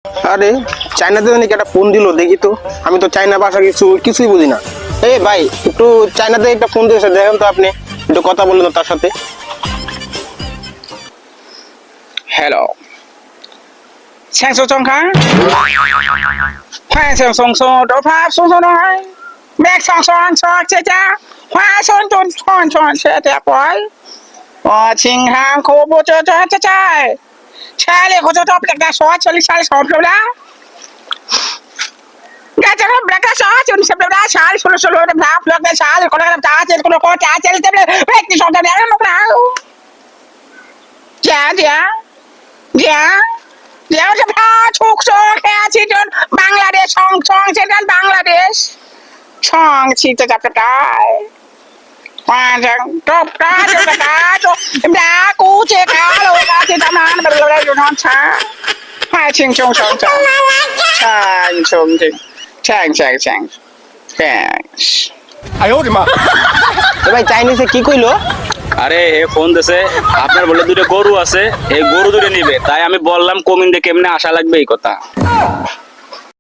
আরে চাইনাতে নাকি একটা ফোন দিল, দেখি তো। আমি তো চাইনা ভাষা কিছুই বুঝি না। এই ভাই, একটু চাইনাতে একটা ফোন দিয়েছে, দেখেন তো আপনি, একটু কথা বললেন তো তার সাথে। Hello，请说中看，欢迎送送都怕送送来，แบกสองสองสองเจ้าจ้า花sonจนชอนชอนเสียแต่ปล่อยว่าชิงหางโคบูเจ้าจ้าจ้าจ้าชาเลยเขาจะชอบเด็กได้สอนชลิชาสอนเปล่านะแกจะทำเด็กได้สอนจนเสร็จแล้วนะชาลิสุรุน้ำน้ำเลือกได้ชาเลยคนละจ้าเจ้าคนละคนจ้าเจ้าเต็มเลยเด็กที่สอนแต่เนี้ยน้องเราจ้าเดี๋ยวเดี๋ยวจะพาถูกโซแค่ที่จนบังลาเดชช่องเช่นกันบังลาเดชช่องที่จะจับได้ว่าจะจบได้จะได้จบด่ากูเจ๊กาโลกาที่ทำงานแบบเราอยู่นอนช้าให้ชิงชงช่างชงจริงแช่งআয় ওরে মা। ভাই চাইনিজে কি কইলো? আরে এ ফোন দিছে আপনার বলে দুটো গরু আছে, এই গরু দুটো নিবে, তাই আমি বললাম কমিন্দে কেমনে আসা লাগবে এই কথা।